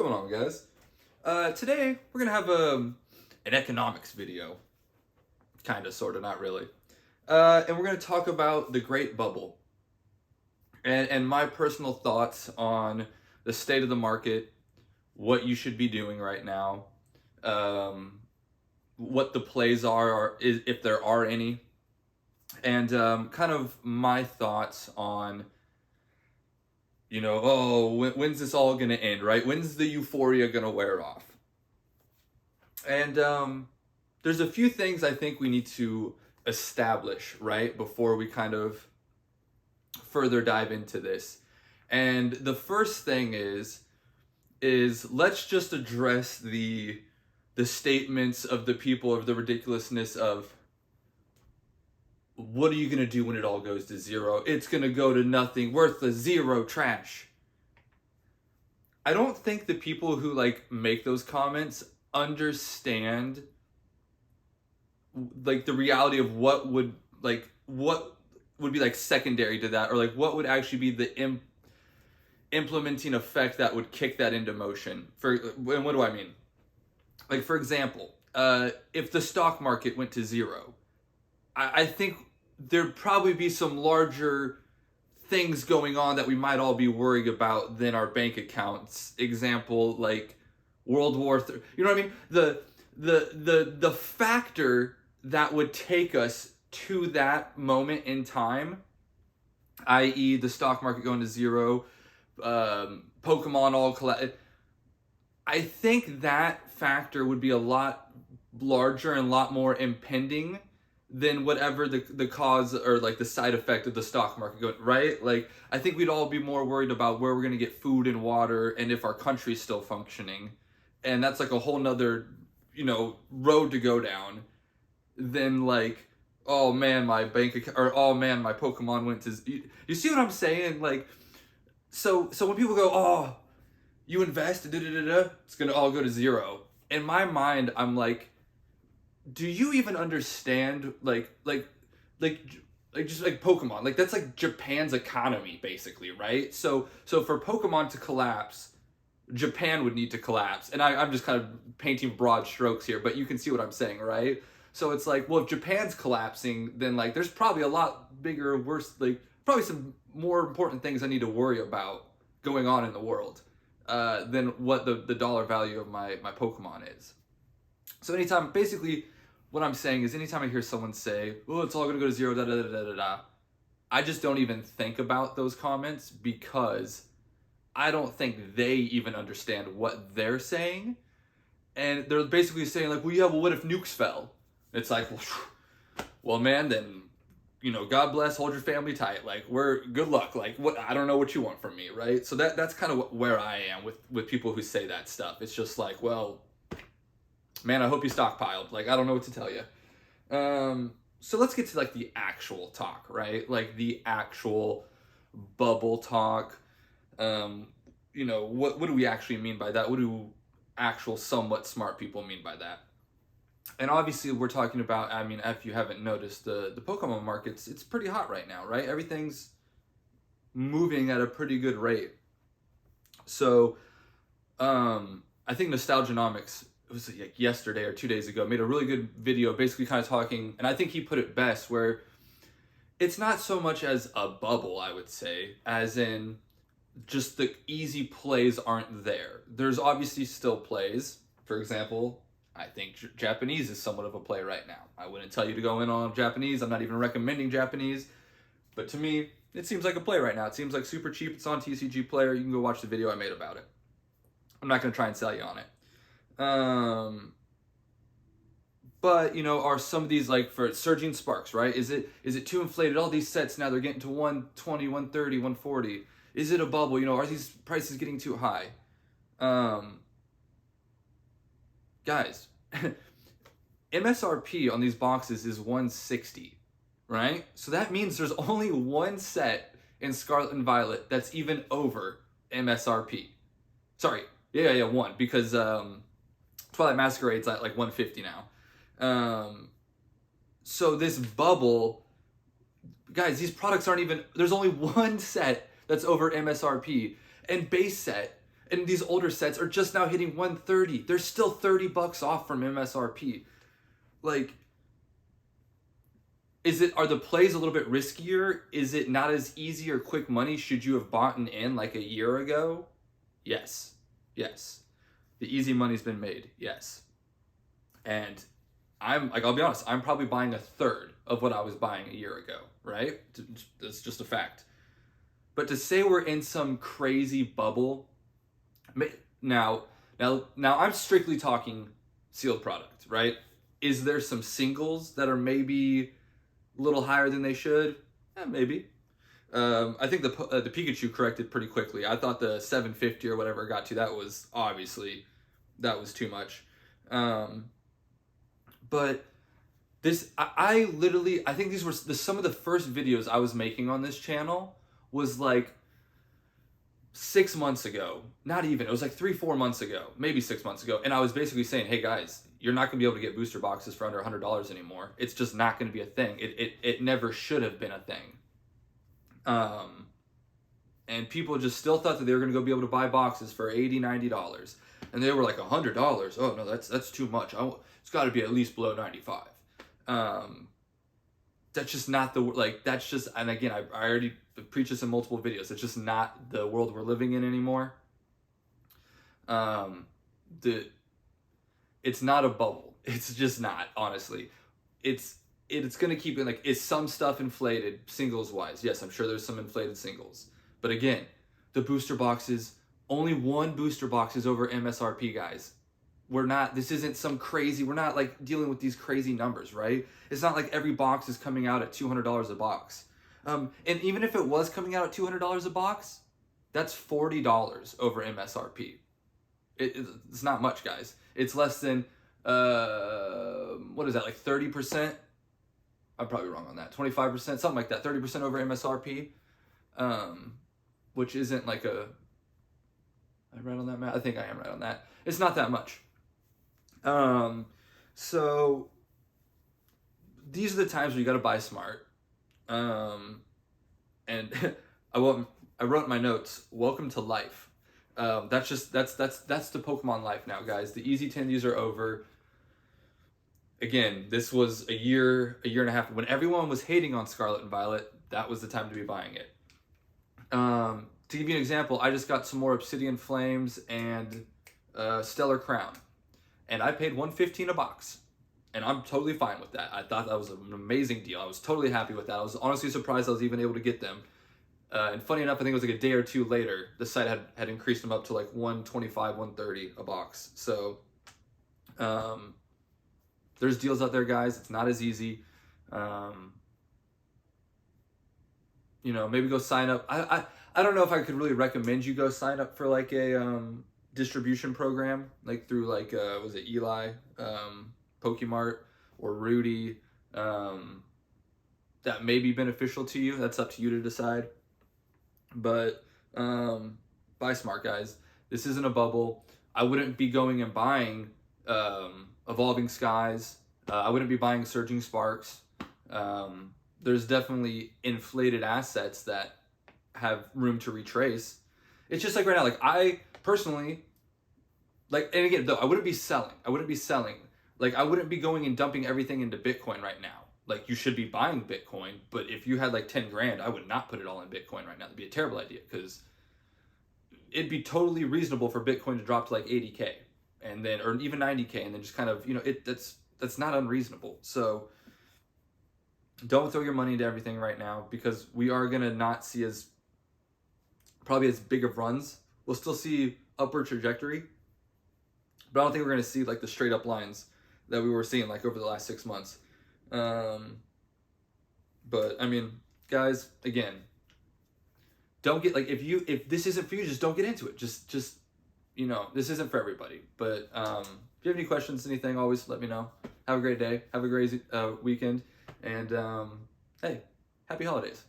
going on, guys? Today we're gonna have an economics video, kind of, sort of, not really, and we're gonna talk about the Great Bubble and my personal thoughts on the state of the market, what you should be doing right now, what the plays are, or if there are any, and kind of my thoughts on when's this all gonna end, right? When's the euphoria gonna wear off? And there's a few things I think we need to establish, right, before we kind of further dive into this. And the first thing is let's just address the statements of the people of the ridiculousness of, what are you going to do when it all goes to zero? It's going to go to nothing, worthless, zero, trash. I don't think the people who make those comments understand the reality of what would be secondary to that, or what would actually be the implementing effect that would kick that into motion. And what do I mean? For example, if the stock market went to zero, I think there'd probably be some larger things going on that we might all be worried about than our bank accounts. Example, World War III. You know what I mean? The factor that would take us to that moment in time, i.e. the stock market going to zero, Pokemon all collect. I think that factor would be a lot larger and a lot more impending than whatever the cause or the side effect of the stock market going, right? I think we'd all be more worried about where we're going to get food and water and if our country's still functioning. And that's a whole nother, road to go down than oh man, my bank account, or oh man, my Pokemon went to, you see what I'm saying? So when people go, oh, you invest, it's going to all go to zero. In my mind, I'm do you even understand just Pokemon? That's Japan's economy basically, right? So for Pokemon to collapse, Japan would need to collapse. And I'm just kind of painting broad strokes here, but you can see what I'm saying, right? So it's well, if Japan's collapsing, then there's probably a lot bigger, worse, probably some more important things I need to worry about going on in the world than what the dollar value of my Pokemon is. So anytime, basically, what I'm saying is anytime I hear someone say, oh, it's all going to go to zero, da da da da da, I just don't even think about those comments because I don't think they even understand what they're saying. And they're basically saying well, yeah, well, what if nukes fell? It's well, man, then, God bless, hold your family tight. We're good luck. What, I don't know what you want from me, right? So that's kind of where I am with people who say that stuff. It's just well, man, I hope you stockpiled. I don't know what to tell you. So let's get to the actual talk, right? The actual bubble talk. What do we actually mean by that? What do actual somewhat smart people mean by that? And obviously we're talking about, if you haven't noticed, the Pokemon markets, it's pretty hot right now, right? Everything's moving at a pretty good rate. So I think Nostalgianomics, it was yesterday or 2 days ago, made a really good video basically kind of talking, and I think he put it best, where it's not so much as a bubble, I would say, as in just the easy plays aren't there. There's obviously still plays. For example, I think Japanese is somewhat of a play right now. I wouldn't tell you to go in on Japanese. I'm not even recommending Japanese. But to me, it seems like a play right now. It seems super cheap. It's on TCG Player. You can go watch the video I made about it. I'm not going to try and sell you on it. But, are some of these, for Surging Sparks, right? Is it too inflated? All these sets now, they're getting to 120, 130, 140. Is it a bubble? Are these prices getting too high? Guys, MSRP on these boxes is 160, right? So that means there's only one set in Scarlet and Violet that's even over MSRP. Sorry, yeah, one, because Twilight Masquerade's at 150 now. So this bubble, guys, these products aren't even, there's only one set that's over MSRP, and base set, And these older sets are just now hitting 130. They're still $30 off from MSRP. Like, are the plays a little bit riskier? Is it not as easy or quick money? Should you have bought in like a year ago? Yes. Yes. The easy money's been made. Yes. And I'll be honest, I'm probably buying a third of what I was buying a year ago, right? That's just a fact. But to say we're in some crazy bubble, now I'm strictly talking sealed product, right? Is there some singles that are maybe a little higher than they should? Maybe. I think the Pikachu corrected pretty quickly. I thought the 750 or whatever it got to, that was too much. But this, I think these were some of the first videos I was making on this channel was like 6 months ago. Not even, it was like 3-4 months ago, maybe 6 months ago. And I was basically saying, hey guys, you're not gonna be able to get booster boxes for under $100 anymore. It's just not gonna be a thing. It never should have been a thing. And people just still thought that they were gonna go be able to buy boxes for $80, $90. And they were like $100. Oh no, that's too much. It's gotta be at least below 95. That's just not that's just, and again, I already preached this in multiple videos. It's just not the world we're living in anymore. It's not a bubble. It's just not, honestly. It's gonna keep it is some stuff inflated singles wise? Yes, I'm sure there's some inflated singles. But again, the booster boxes, only one booster box is over MSRP, guys. This isn't some crazy, we're not dealing with these crazy numbers, right? It's not like every box is coming out at $200 a box. And even if it was coming out at $200 a box, that's $40 over MSRP. It's not much, guys. It's less than, what is that, 30%? I'm probably wrong on that. 25%, something like that. 30% over MSRP, which isn't am I right on that, Matt? I think I am right on that. It's not that much. So these are the times where you got to buy smart. And I wrote in my notes, welcome to life. That's the Pokemon life now, guys. The easy tendies are over. Again, this was a year and a half. When everyone was hating on Scarlet and Violet, that was the time to be buying it. To give you an example, I just got some more Obsidian Flames and Stellar Crown. And I paid $115 a box. And I'm totally fine with that. I thought that was an amazing deal. I was totally happy with that. I was honestly surprised I was even able to get them. And funny enough, I think it was a day or two later, the site had increased them up to $125, $130 a box. So there's deals out there, guys. It's not as easy. Maybe go sign up. I don't know if I could really recommend you go sign up for a distribution program, through was it Eli, Pokemart, or Rudy, that may be beneficial to you. That's up to you to decide. But buy smart, guys. This isn't a bubble. I wouldn't be going and buying Evolving Skies. I wouldn't be buying Surging Sparks. There's definitely inflated assets that have room to retrace. It's just right now, I personally, and again, though, I wouldn't be selling. I wouldn't be going and dumping everything into Bitcoin right now. You should be buying Bitcoin, but if you had 10 grand, I would not put it all in Bitcoin right now. That'd be a terrible idea, because it'd be totally reasonable for Bitcoin to drop to 80K and then, or even 90K, and then just kind of, that's not unreasonable. So don't throw your money into everything right now, because we are going to not see probably as big of runs. We'll still see upward trajectory, but I don't think we're going to see the straight up lines that we were seeing over the last 6 months. But I mean, guys, again, don't get if this isn't for you, just don't get into it. Just this isn't for everybody. But if you have any questions, anything, always let me know. Have a great day. Have a great weekend. And hey, happy holidays.